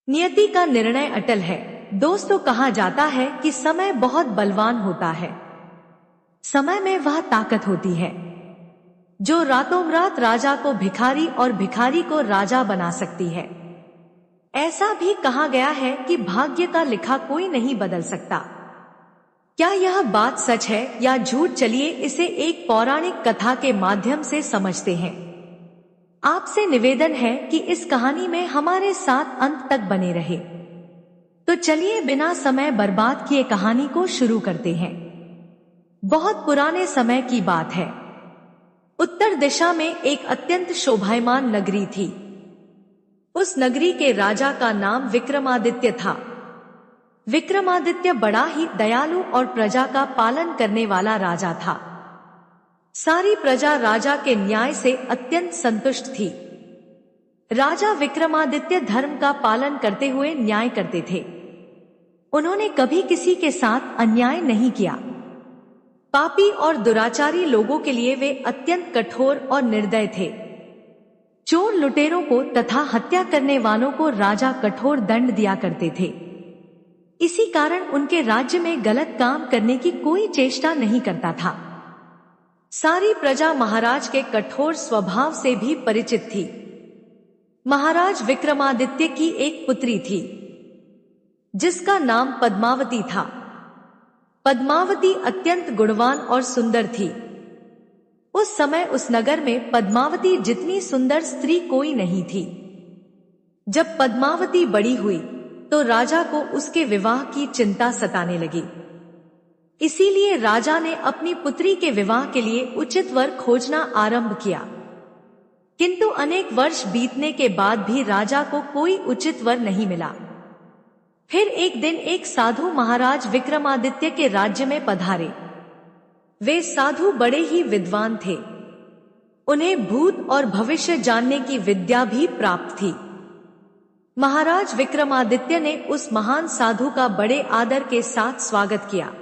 नियति का निर्णय अटल है। दोस्तों, कहा जाता है कि समय बहुत बलवान होता है। समय में वह ताकत होती है जो रातों रात राजा को भिखारी और भिखारी को राजा बना सकती है। ऐसा भी कहा गया है कि भाग्य का लिखा कोई नहीं बदल सकता। क्या यह बात सच है या झूठ? चलिए इसे एक पौराणिक कथा के माध्यम से समझते हैं। आपसे निवेदन है कि इस कहानी में हमारे साथ अंत तक बने रहे। तो चलिए बिना समय बर्बाद किए कहानी को शुरू करते हैं। बहुत पुराने समय की बात है। उत्तर दिशा में एक अत्यंत शोभायमान नगरी थी। उस नगरी के राजा का नाम विक्रमादित्य था। विक्रमादित्य बड़ा ही दयालु और प्रजा का पालन करने वाला राजा था। सारी प्रजा राजा के न्याय से अत्यंत संतुष्ट थी। राजा विक्रमादित्य धर्म का पालन करते हुए न्याय करते थे। उन्होंने कभी किसी के साथ अन्याय नहीं किया। पापी और दुराचारी लोगों के लिए वे अत्यंत कठोर और निर्दय थे। चोर लुटेरों को तथा हत्या करने वालों को राजा कठोर दंड दिया करते थे। इसी कारण उनके राज्य में गलत काम करने की कोई चेष्टा नहीं करता था। सारी प्रजा महाराज के कठोर स्वभाव से भी परिचित थी। महाराज विक्रमादित्य की एक पुत्री थी जिसका नाम पद्मावती था। पद्मावती अत्यंत गुणवान और सुंदर थी। उस समय उस नगर में पद्मावती जितनी सुंदर स्त्री कोई नहीं थी। जब पद्मावती बड़ी हुई तो राजा को उसके विवाह की चिंता सताने लगी। इसीलिए राजा ने अपनी पुत्री के विवाह के लिए उचित वर खोजना आरंभ किया। किंतु अनेक वर्ष बीतने के बाद भी राजा को कोई उचित वर नहीं मिला। फिर एक दिन एक साधु महाराज विक्रमादित्य के राज्य में पधारे। वे साधु बड़े ही विद्वान थे। उन्हें भूत और भविष्य जानने की विद्या भी प्राप्त थी। महाराज विक्रमादित्य ने उस महान साधु का बड़े आदर के साथ स्वागत किया।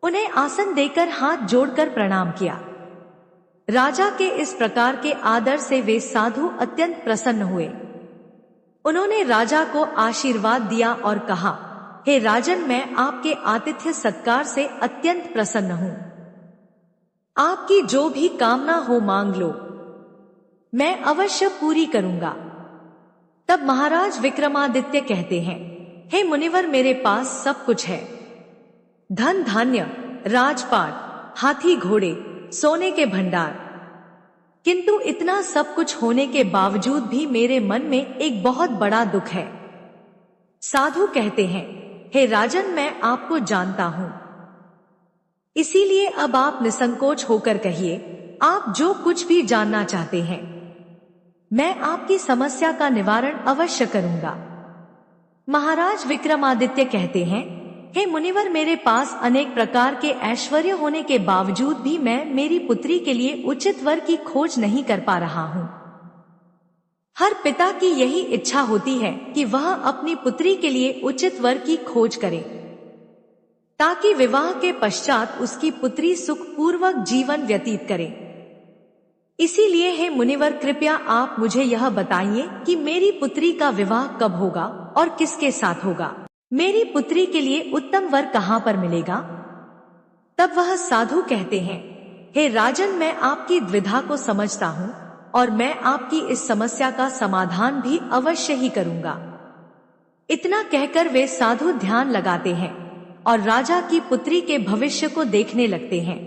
उन्हें आसन देकर हाथ जोड़कर प्रणाम किया। राजा के इस प्रकार के आदर से वे साधु अत्यंत प्रसन्न हुए। उन्होंने राजा को आशीर्वाद दिया और कहा, हे राजन, मैं आपके आतिथ्य सत्कार से अत्यंत प्रसन्न हूँ। आपकी जो भी कामना हो मांग लो, मैं अवश्य पूरी करूंगा। तब महाराज विक्रमादित्य कहते हैं, हे मुनिवर, मेरे पास सब कुछ है। धन धान्य, राजपाट, हाथी घोड़े, सोने के भंडार। किंतु इतना सब कुछ होने के बावजूद भी मेरे मन में एक बहुत बड़ा दुख है। साधु कहते हैं, हे राजन, मैं आपको जानता हूं। इसीलिए अब आप निसंकोच होकर कहिए, आप जो कुछ भी जानना चाहते हैं। मैं आपकी समस्या का निवारण अवश्य करूंगा। महाराज विक्रमादित्य कहते हैं, हे मुनिवर, मेरे पास अनेक प्रकार के ऐश्वर्य होने के बावजूद भी मैं मेरी पुत्री के लिए उचित वर की खोज नहीं कर पा रहा हूँ। हर पिता की यही इच्छा होती है कि वह अपनी पुत्री के लिए उचित वर की खोज करे, ताकि विवाह के पश्चात उसकी पुत्री सुखपूर्वक जीवन व्यतीत करे। इसीलिए हे मुनिवर, कृपया आप मुझे यह बताइए कि मेरी पुत्री का विवाह कब होगा और किसके साथ होगा। मेरी पुत्री के लिए उत्तम वर कहाँ पर मिलेगा? तब वह साधु कहते हैं, हे राजन, मैं आपकी द्विधा को समझता हूँ और मैं आपकी इस समस्या का समाधान भी अवश्य ही करूंगा। इतना कहकर वे साधु ध्यान लगाते हैं और राजा की पुत्री के भविष्य को देखने लगते हैं।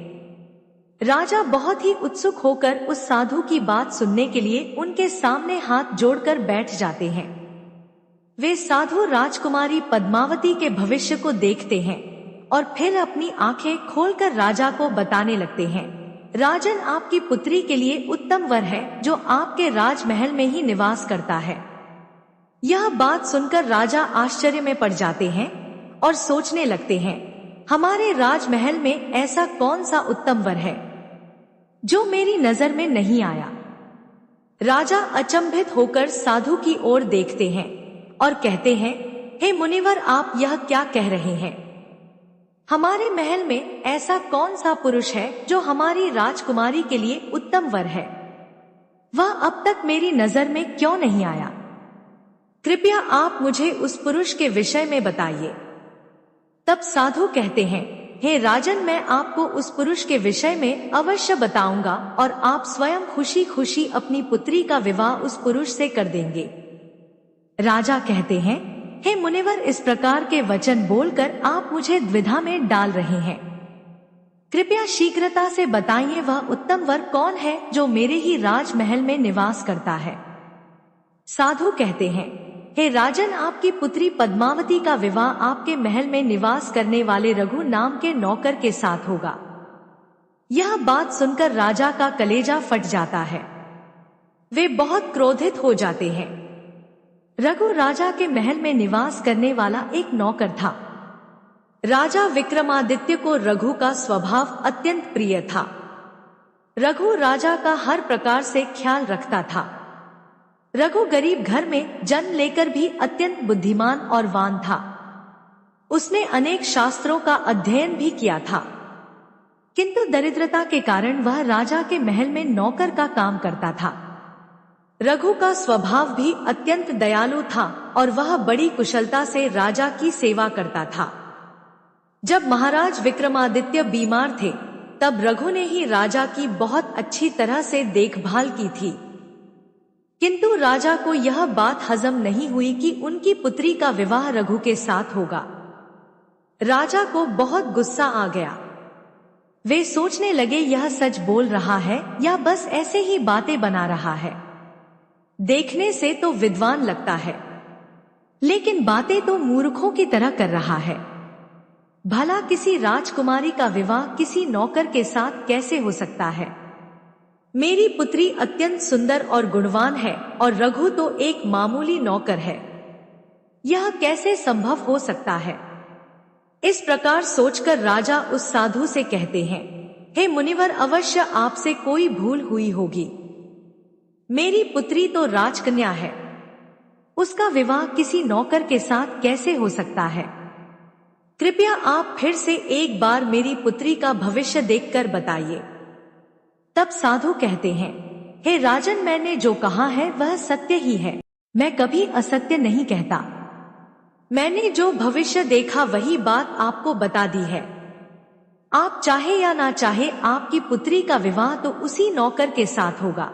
राजा बहुत ही उत्सुक होकर उस साधु की बात सुनने के लिए उनके सामने हाथ जोड़कर बैठ जाते हैं। वे साधु राजकुमारी पद्मावती के भविष्य को देखते हैं और फिर अपनी आंखें खोलकर राजा को बताने लगते हैं, राजन, आपकी पुत्री के लिए उत्तम वर है जो आपके राजमहल में ही निवास करता है। यह बात सुनकर राजा आश्चर्य में पड़ जाते हैं और सोचने लगते हैं, हमारे राजमहल में ऐसा कौन सा उत्तम वर है जो मेरी नजर में नहीं आया। राजा अचंभित होकर साधु की ओर देखते हैं और कहते हैं, हे मुनिवर, आप यह क्या कह रहे हैं? हमारे महल में ऐसा कौन सा पुरुष है जो हमारी राजकुमारी के लिए उत्तम वर है? वह अब तक मेरी नजर में क्यों नहीं आया? कृपया आप मुझे उस पुरुष के विषय में बताइए। तब साधु कहते हैं, हे राजन, मैं आपको उस पुरुष के विषय में अवश्य बताऊंगा और आप स्वयं खुशी खुशी अपनी पुत्री का विवाह उस पुरुष से कर देंगे। राजा कहते हैं, हे मुनिवर, इस प्रकार के वचन बोलकर आप मुझे द्विधा में डाल रहे हैं। कृपया शीघ्रता से बताइए वह उत्तम वर कौन है जो मेरे ही राजमहल में निवास करता है। साधु कहते हैं, हे राजन, आपकी पुत्री पद्मावती का विवाह आपके महल में निवास करने वाले रघु नाम के नौकर के साथ होगा। यह बात सुनकर राजा का कलेजा फट जाता है। वे बहुत क्रोधित हो जाते हैं। रघु राजा के महल में निवास करने वाला एक नौकर था। राजा विक्रमादित्य को रघु का स्वभाव अत्यंत प्रिय था। रघु राजा का हर प्रकार से ख्याल रखता था। रघु गरीब घर में जन्म लेकर भी अत्यंत बुद्धिमान और वान था। उसने अनेक शास्त्रों का अध्ययन भी किया था, किंतु दरिद्रता के कारण वह राजा के महल में नौकर का काम करता था। रघु का स्वभाव भी अत्यंत दयालु था और वह बड़ी कुशलता से राजा की सेवा करता था। जब महाराज विक्रमादित्य बीमार थे, तब रघु ने ही राजा की बहुत अच्छी तरह से देखभाल की थी। किंतु राजा को यह बात हजम नहीं हुई कि उनकी पुत्री का विवाह रघु के साथ होगा। राजा को बहुत गुस्सा आ गया। वे सोचने लगे, यह सच बोल रहा है या बस ऐसे ही बातें बना रहा है। देखने से तो विद्वान लगता है, लेकिन बातें तो मूर्खों की तरह कर रहा है। भला किसी राजकुमारी का विवाह किसी नौकर के साथ कैसे हो सकता है? मेरी पुत्री अत्यंत सुंदर और गुणवान है और रघु तो एक मामूली नौकर है। यह कैसे संभव हो सकता है? इस प्रकार सोचकर राजा उस साधु से कहते हैं, हे मुनिवर, अवश्य आपसे कोई भूल हुई होगी। मेरी पुत्री तो राजकन्या है, उसका विवाह किसी नौकर के साथ कैसे हो सकता है? कृपया आप फिर से एक बार मेरी पुत्री का भविष्य देखकर बताइए। तब साधु कहते हैं, हे राजन, मैंने जो कहा है वह सत्य ही है। मैं कभी असत्य नहीं कहता। मैंने जो भविष्य देखा वही बात आपको बता दी है। आप चाहे या ना चाहे, आपकी पुत्री का विवाह तो उसी नौकर के साथ होगा।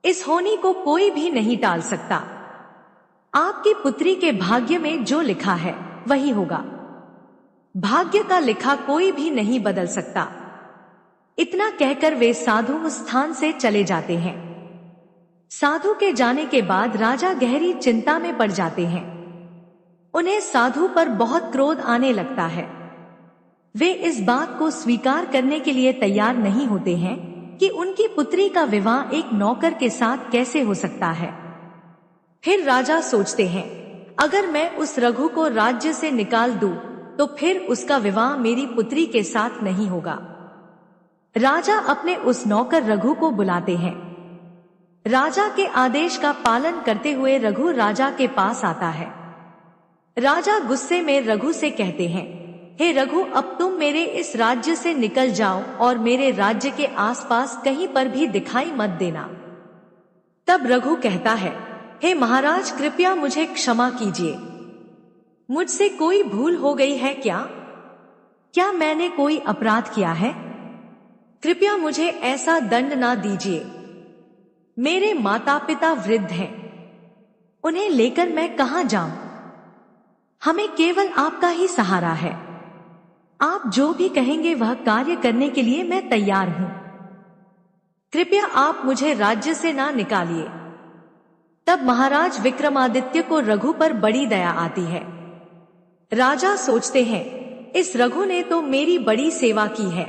इस होनी को कोई भी नहीं टाल सकता। आपकी पुत्री के भाग्य में जो लिखा है वही होगा। भाग्य का लिखा कोई भी नहीं बदल सकता। इतना कहकर वे साधु उस स्थान से चले जाते हैं। साधु के जाने के बाद राजा गहरी चिंता में पड़ जाते हैं। उन्हें साधु पर बहुत क्रोध आने लगता है। वे इस बात को स्वीकार करने के लिए तैयार नहीं होते हैं कि उनकी पुत्री का विवाह एक नौकर के साथ कैसे हो सकता है। फिर राजा सोचते हैं, अगर मैं उस रघु को राज्य से निकाल दूं, तो फिर उसका विवाह मेरी पुत्री के साथ नहीं होगा। राजा अपने उस नौकर रघु को बुलाते हैं। राजा के आदेश का पालन करते हुए रघु राजा के पास आता है। राजा गुस्से में रघु से कहते हैं, हे रघु, अब तुम मेरे इस राज्य से निकल जाओ और मेरे राज्य के आसपास कहीं पर भी दिखाई मत देना। तब रघु कहता है, हे महाराज, कृपया मुझे क्षमा कीजिए। मुझसे कोई भूल हो गई है क्या? क्या मैंने कोई अपराध किया है? कृपया मुझे ऐसा दंड ना दीजिए। मेरे माता पिता वृद्ध हैं, उन्हें लेकर मैं कहां जाऊं? हमें केवल आपका ही सहारा है। आप जो भी कहेंगे वह कार्य करने के लिए मैं तैयार हूं। कृपया आप मुझे राज्य से ना निकालिए। तब महाराज विक्रमादित्य को रघु पर बड़ी दया आती है। राजा सोचते हैं, इस रघु ने तो मेरी बड़ी सेवा की है,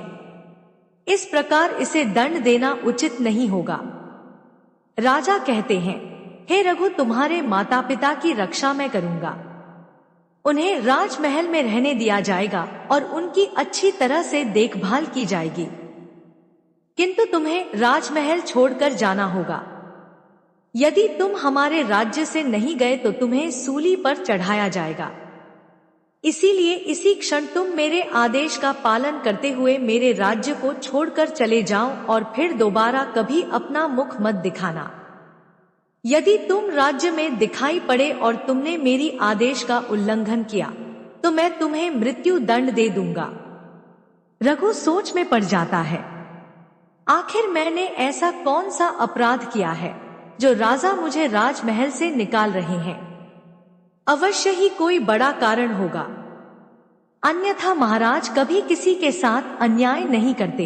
इस प्रकार इसे दंड देना उचित नहीं होगा। राजा कहते हैं, हे रघु, तुम्हारे माता पिता की रक्षा मैं करूंगा। उन्हें राजमहल में रहने दिया जाएगा और उनकी अच्छी तरह से देखभाल की जाएगी, किंतु तुम्हें राजमहल छोड़कर जाना होगा। यदि तुम हमारे राज्य से नहीं गए तो तुम्हें सूली पर चढ़ाया जाएगा। इसीलिए इसी क्षण तुम मेरे आदेश का पालन करते हुए मेरे राज्य को छोड़कर चले जाओ और फिर दोबारा कभी अपना मुख मत दिखाना। यदि तुम राज्य में दिखाई पड़े और तुमने मेरी आदेश का उल्लंघन किया तो मैं तुम्हें मृत्यु दंड दे दूंगा। रघु सोच में पड़ जाता है, आखिर मैंने ऐसा कौन सा अपराध किया है जो राजा मुझे राजमहल से निकाल रहे हैं। अवश्य ही कोई बड़ा कारण होगा, अन्यथा महाराज कभी किसी के साथ अन्याय नहीं करते।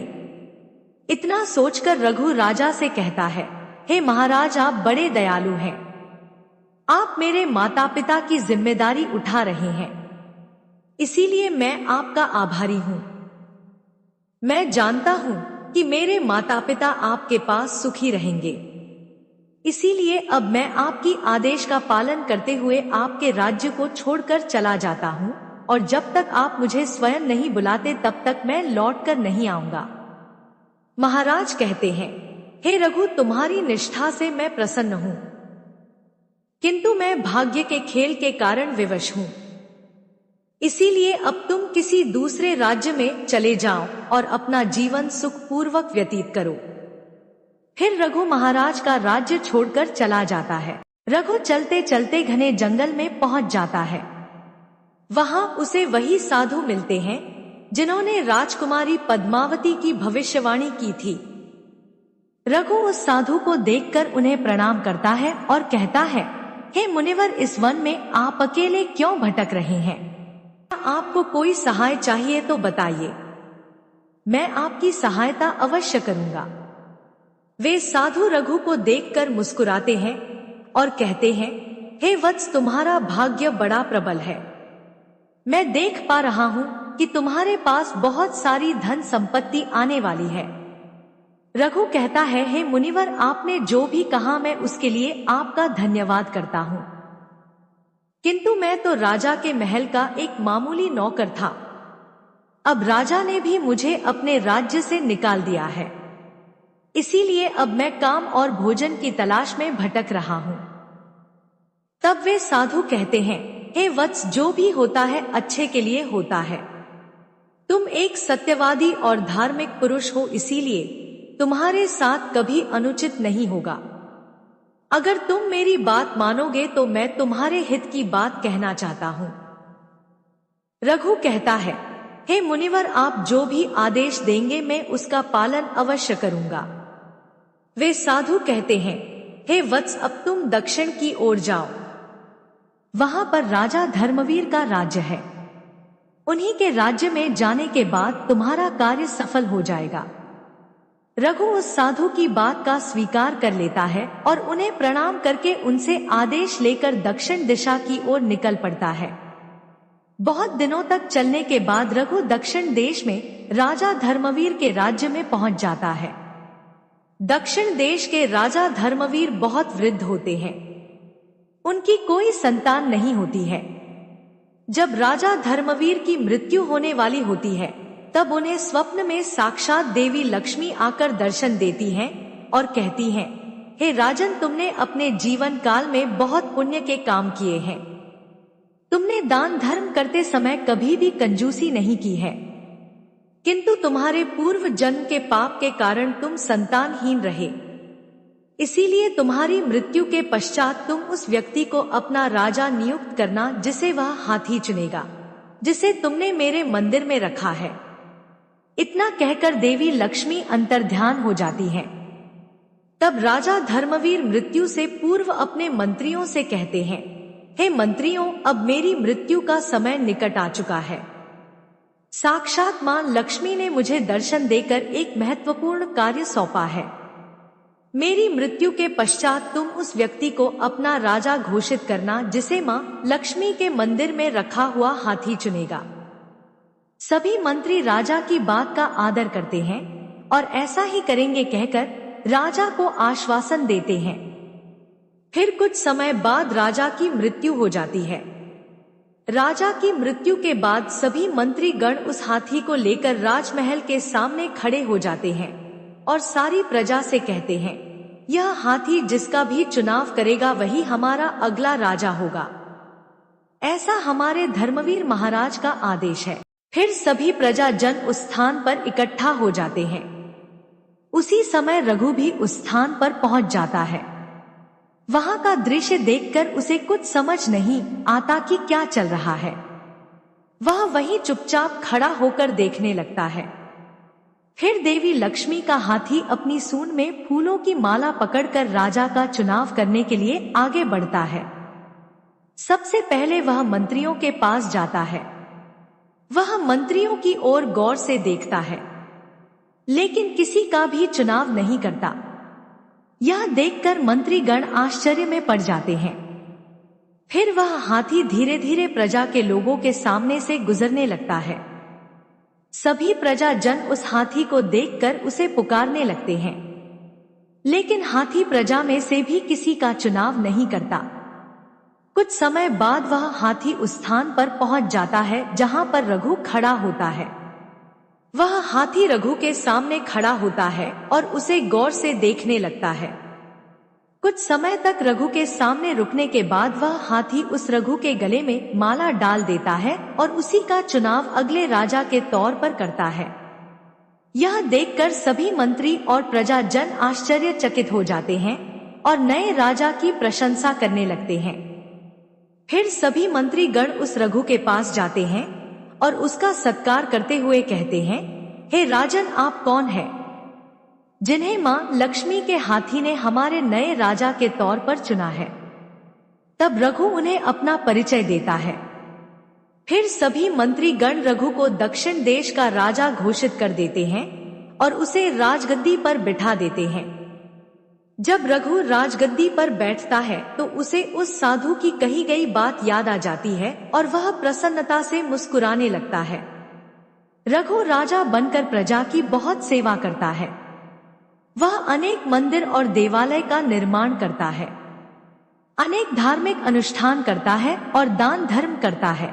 इतना सोचकर रघु राजा से कहता है, हे महाराज, आप बड़े दयालु हैं। आप मेरे माता पिता की जिम्मेदारी उठा रहे हैं, इसीलिए मैं आपका आभारी हूं। मैं जानता हूं कि मेरे माता पिता आपके पास सुखी रहेंगे, इसीलिए अब मैं आपकी आदेश का पालन करते हुए आपके राज्य को छोड़कर चला जाता हूं, और जब तक आप मुझे स्वयं नहीं बुलाते तब तक मैं लौटकर नहीं आऊंगा। महाराज कहते हैं, हे रघु, तुम्हारी निष्ठा से मैं प्रसन्न हूं, किंतु मैं भाग्य के खेल के कारण विवश हूं, इसीलिए अब तुम किसी दूसरे राज्य में चले जाओ और अपना जीवन सुखपूर्वक व्यतीत करो। फिर रघु महाराज का राज्य छोड़कर चला जाता है। रघु चलते चलते घने जंगल में पहुंच जाता है। वहां उसे वही साधु मिलते हैं जिन्होंने राजकुमारी पद्मावती की भविष्यवाणी की थी। रघु उस साधु को देखकर उन्हें प्रणाम करता है और कहता है, हे मुनिवर, इस वन में आप अकेले क्यों भटक रहे हैं? आपको कोई सहाय चाहिए तो बताइए, मैं आपकी सहायता अवश्य करूंगा। वे साधु रघु को देखकर मुस्कुराते हैं और कहते हैं, हे वत्स, तुम्हारा भाग्य बड़ा प्रबल है। मैं देख पा रहा हूं कि तुम्हारे पास बहुत सारी धन संपत्ति आने वाली है। रघु कहता है, हे मुनिवर, आपने जो भी कहा मैं उसके लिए आपका धन्यवाद करता हूं, किंतु मैं तो राजा के महल का एक मामूली नौकर था। अब राजा ने भी मुझे अपने राज्य से निकाल दिया है, इसीलिए अब मैं काम और भोजन की तलाश में भटक रहा हूं। तब वे साधु कहते हैं, हे वत्स, जो भी होता है अच्छे के लिए होता है। तुम एक सत्यवादी और धार्मिक पुरुष हो, इसीलिए तुम्हारे साथ कभी अनुचित नहीं होगा। अगर तुम मेरी बात मानोगे तो मैं तुम्हारे हित की बात कहना चाहता हूं। रघु कहता है, हे मुनिवर, आप जो भी आदेश देंगे मैं उसका पालन अवश्य करूंगा। वे साधु कहते हैं, हे वत्स, अब तुम दक्षिण की ओर जाओ। वहां पर राजा धर्मवीर का राज्य है। उन्हीं के राज्य में जाने के बाद तुम्हारा कार्य सफल हो जाएगा। रघु उस साधु की बात का स्वीकार कर लेता है और उन्हें प्रणाम करके उनसे आदेश लेकर दक्षिण दिशा की ओर निकल पड़ता है। बहुत दिनों तक चलने के बाद रघु दक्षिण देश में राजा धर्मवीर के राज्य में पहुंच जाता है। दक्षिण देश के राजा धर्मवीर बहुत वृद्ध होते हैं, उनकी कोई संतान नहीं होती है। जब राजा धर्मवीर की मृत्यु होने वाली होती है तब उन्हें स्वप्न में साक्षात देवी लक्ष्मी आकर दर्शन देती हैं और कहती हैं, हे राजन, तुमने अपने जीवन काल में बहुत पुण्य के काम किए हैं। तुमने दान धर्म करते समय कभी भी कंजूसी नहीं की है, किंतु तुम्हारे पूर्व जन्म के पाप के कारण तुम संतानहीन रहे। इसीलिए तुम्हारी मृत्यु के पश्चात तुम उस व्यक्ति को अपना राजा नियुक्त करना जिसे वह हाथी चुनेगा, जिसे तुमने मेरे मंदिर में रखा है। इतना कहकर देवी लक्ष्मी अंतर्ध्यान हो जाती हैं। तब राजा धर्मवीर मृत्यु से पूर्व अपने मंत्रियों से कहते हैं, हे मंत्रियों, अब मेरी मृत्यु का समय निकट आ चुका है। साक्षात मां लक्ष्मी ने मुझे दर्शन देकर एक महत्वपूर्ण कार्य सौंपा है। मेरी मृत्यु के पश्चात तुम उस व्यक्ति को अपना राजा घोषित करना जिसे मां लक्ष्मी के मंदिर में रखा हुआ हाथी चुनेगा। सभी मंत्री राजा की बात का आदर करते हैं और ऐसा ही करेंगे कहकर राजा को आश्वासन देते हैं। फिर कुछ समय बाद राजा की मृत्यु हो जाती है। राजा की मृत्यु के बाद सभी मंत्री गण उस हाथी को लेकर राजमहल के सामने खड़े हो जाते हैं और सारी प्रजा से कहते हैं, यह हाथी जिसका भी चुनाव करेगा वही हमारा अगला राजा होगा। ऐसा हमारे धर्मवीर महाराज का आदेश है। फिर सभी प्रजा जन उस स्थान पर इकट्ठा हो जाते हैं। उसी समय रघु भी उस स्थान पर पहुंच जाता है। वहां का दृश्य देखकर उसे कुछ समझ नहीं आता कि क्या चल रहा है। वह वहीं चुपचाप खड़ा होकर देखने लगता है। फिर देवी लक्ष्मी का हाथी अपनी सूंड में फूलों की माला पकड़कर राजा का चुनाव करने के लिए आगे बढ़ता है। सबसे पहले वह मंत्रियों के पास जाता है। वह मंत्रियों की ओर गौर से देखता है, लेकिन किसी का भी चुनाव नहीं करता। यह देखकर मंत्रीगण आश्चर्य में पड़ जाते हैं। फिर वह हाथी धीरे धीरे प्रजा के लोगों के सामने से गुजरने लगता है। सभी प्रजाजन उस हाथी को देखकर उसे पुकारने लगते हैं, लेकिन हाथी प्रजा में से भी किसी का चुनाव नहीं करता। कुछ समय बाद वह हाथी उस स्थान पर पहुंच जाता है जहां पर रघु खड़ा होता है। वह हाथी रघु के सामने खड़ा होता है और उसे गौर से देखने लगता है। कुछ समय तक रघु के सामने रुकने के बाद वह हाथी उस रघु के गले में माला डाल देता है और उसी का चुनाव अगले राजा के तौर पर करता है। यह देखकर सभी मंत्री और प्रजाजन आश्चर्यचकित हो जाते हैं और नए राजा की प्रशंसा करने लगते हैं। फिर सभी मंत्रीगण उस रघु के पास जाते हैं और उसका सत्कार करते हुए कहते हैं, हे राजन, आप कौन हैं, जिन्हें मां लक्ष्मी के हाथी ने हमारे नए राजा के तौर पर चुना है। तब रघु उन्हें अपना परिचय देता है। फिर सभी मंत्रीगण रघु को दक्षिण देश का राजा घोषित कर देते हैं और उसे राजगद्दी पर बिठा देते हैं। जब रघु राजगद्दी पर बैठता है तो उसे उस साधु की कही गई बात याद आ जाती है और वह प्रसन्नता से मुस्कुराने लगता है। रघु राजा बनकर प्रजा की बहुत सेवा करता है। वह अनेक मंदिर और देवालय का निर्माण करता है, अनेक धार्मिक अनुष्ठान करता है और दान धर्म करता है,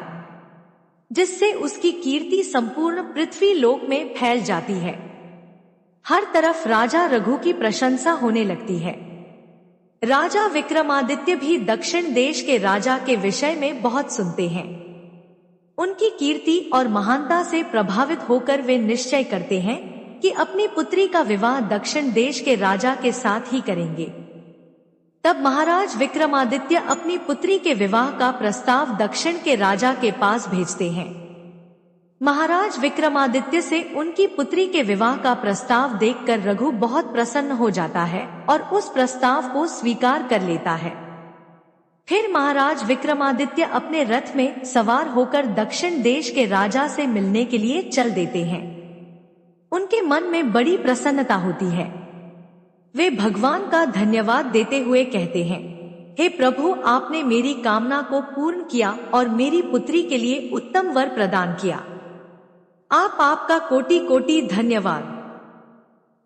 जिससे उसकी कीर्ति संपूर्ण पृथ्वी लोक में फैल जाती है। हर तरफ राजा रघु की प्रशंसा होने लगती है। राजा विक्रमादित्य भी दक्षिण देश के राजा के विषय में बहुत सुनते हैं। उनकी कीर्ति और महानता से प्रभावित होकर वे निश्चय करते हैं कि अपनी पुत्री का विवाह दक्षिण देश के राजा के साथ ही करेंगे। तब महाराज विक्रमादित्य अपनी पुत्री के विवाह का प्रस्ताव दक्षिण के राजा के पास भेजते हैं। महाराज विक्रमादित्य से उनकी पुत्री के विवाह का प्रस्ताव देखकर रघु बहुत प्रसन्न हो जाता है और उस प्रस्ताव को स्वीकार कर लेता है। फिर महाराज विक्रमादित्य अपने रथ में सवार होकर दक्षिण देश के राजा से मिलने के लिए चल देते हैं। उनके मन में बड़ी प्रसन्नता होती है। वे भगवान का धन्यवाद देते हुए कहते हैं, हे प्रभु, आपने मेरी कामना को पूर्ण किया और मेरी पुत्री के लिए उत्तम वर प्रदान किया। आपका कोटि कोटि धन्यवाद।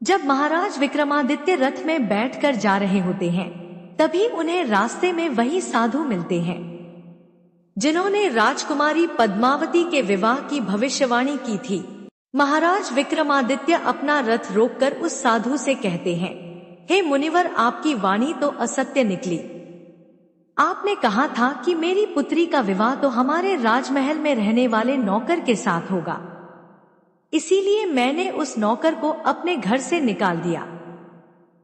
जब महाराज विक्रमादित्य रथ में बैठकर जा रहे होते हैं, तभी उन्हें रास्ते में वही साधु मिलते हैं जिन्होंने राजकुमारी पद्मावती के विवाह की भविष्यवाणी की थी। महाराज विक्रमादित्य अपना रथ रोककर उस साधु से कहते हैं, हे मुनिवर, आपकी वाणी तो असत्य निकली। आपने कहा था कि मेरी पुत्री का विवाह तो हमारे राजमहल में रहने वाले नौकर के साथ होगा, इसीलिए मैंने उस नौकर को अपने घर से निकाल दिया।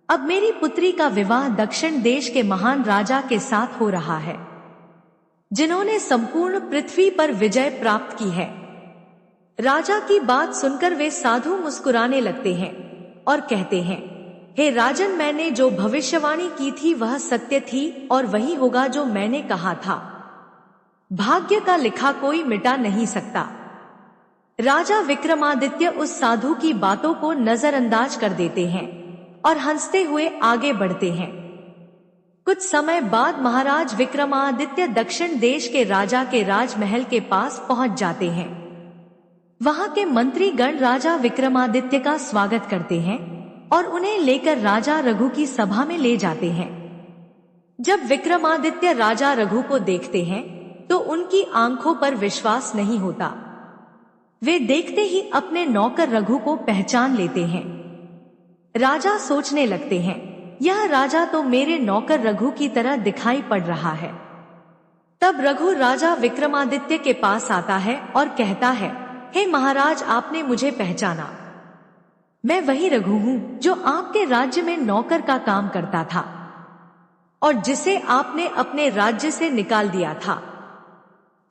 अब मेरी पुत्री का विवाह दक्षिण देश के महान राजा के साथ हो रहा है, जिन्होंने संपूर्ण पृथ्वी पर विजय प्राप्त की है। राजा की बात सुनकर वे साधु मुस्कुराने लगते हैं और कहते हैं, हे राजन, मैंने जो भविष्यवाणी की थी वह सत्य थी और वही होगा जो मैंने कहा था। भाग्य का लिखा कोई मिटा नहीं सकता। राजा विक्रमादित्य उस साधु की बातों को नजरअंदाज कर देते हैं और हंसते हुए आगे बढ़ते हैं। कुछ समय बाद महाराज विक्रमादित्य दक्षिण देश के राजा के राजमहल के पास पहुंच जाते हैं। वहां के मंत्रीगण राजा विक्रमादित्य का स्वागत करते हैं और उन्हें लेकर राजा रघु की सभा में ले जाते हैं। जब विक्रमादित्य राजा रघु को देखते हैं तो उनकी आंखों पर विश्वास नहीं होता। वे देखते ही अपने नौकर रघु को पहचान लेते हैं। राजा सोचने लगते हैं, यह राजा तो मेरे नौकर रघु की तरह दिखाई पड़ रहा है। तब रघु राजा विक्रमादित्य के पास आता है और कहता है, हे महाराज, आपने मुझे पहचाना। मैं वही रघु हूँ जो आपके राज्य में नौकर का काम करता था। और जिसे आपने अपने राज्य से निकाल दिया था।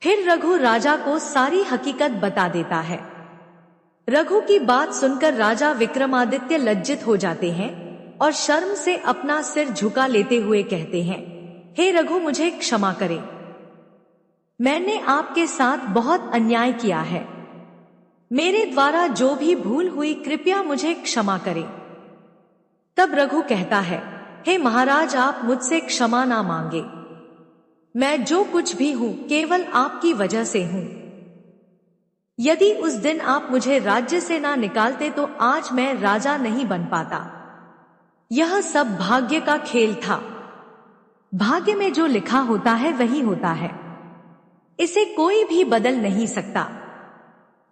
फिर रघु राजा को सारी हकीकत बता देता है। रघु की बात सुनकर राजा विक्रमादित्य लज्जित हो जाते हैं और शर्म से अपना सिर झुका लेते हुए कहते हैं, हे रघु, मुझे क्षमा करें। मैंने आपके साथ बहुत अन्याय किया है। मेरे द्वारा जो भी भूल हुई कृपया मुझे क्षमा करें। तब रघु कहता है, हे महाराज, आप मुझसे क्षमा ना मांगे। मैं जो कुछ भी हूं केवल आपकी वजह से हूं। यदि उस दिन आप मुझे राज्य से ना निकालते तो आज मैं राजा नहीं बन पाता। यह सब भाग्य का खेल था। भाग्य में जो लिखा होता है वही होता है, इसे कोई भी बदल नहीं सकता।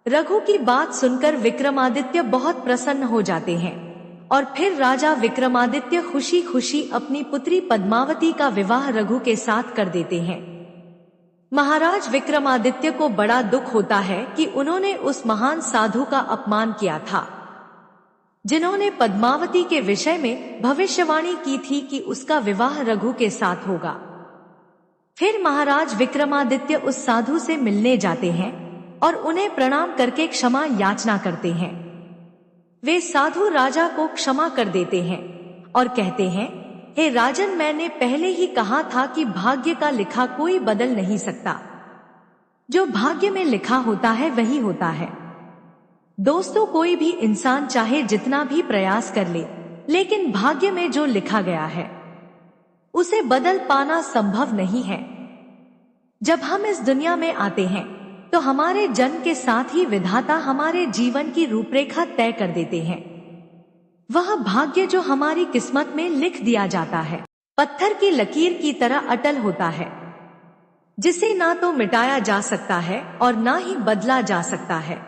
रघु की बात सुनकर विक्रमादित्य बहुत प्रसन्न हो जाते हैं और फिर राजा विक्रमादित्य खुशी खुशी अपनी पुत्री पद्मावती का विवाह रघु के साथ कर देते हैं। महाराज विक्रमादित्य को बड़ा दुख होता है कि उन्होंने उस महान साधु का अपमान किया था, जिन्होंने पद्मावती के विषय में भविष्यवाणी की थी कि उसका विवाह रघु के साथ होगा। फिर महाराज विक्रमादित्य उस साधु से मिलने जाते हैं और उन्हें प्रणाम करके क्षमा याचना करते हैं। वे साधु राजा को क्षमा कर देते हैं और कहते हैं, हे राजन, मैंने पहले ही कहा था कि भाग्य का लिखा कोई बदल नहीं सकता। जो भाग्य में लिखा होता है वही होता है। दोस्तों, कोई भी इंसान चाहे जितना भी प्रयास कर ले, लेकिन भाग्य में जो लिखा गया है उसे बदल पाना संभव नहीं है। जब हम इस दुनिया में आते हैं तो हमारे जन्म के साथ ही विधाता हमारे जीवन की रूपरेखा तय कर देते हैं। वह भाग्य जो हमारी किस्मत में लिख दिया जाता है पत्थर की लकीर की तरह अटल होता है, जिसे ना तो मिटाया जा सकता है और ना ही बदला जा सकता है।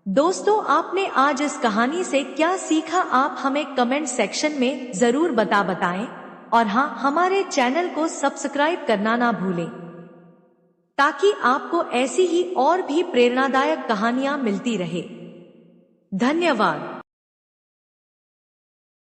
दोस्तों, आपने आज इस कहानी से क्या सीखा, आप हमें कमेंट सेक्शन में जरूर बताएं और हाँ, हमारे चैनल को सब्सक्राइब करना ना भूलें, ताकि आपको ऐसी ही और भी प्रेरणादायक कहानियां मिलती रहे। धन्यवाद।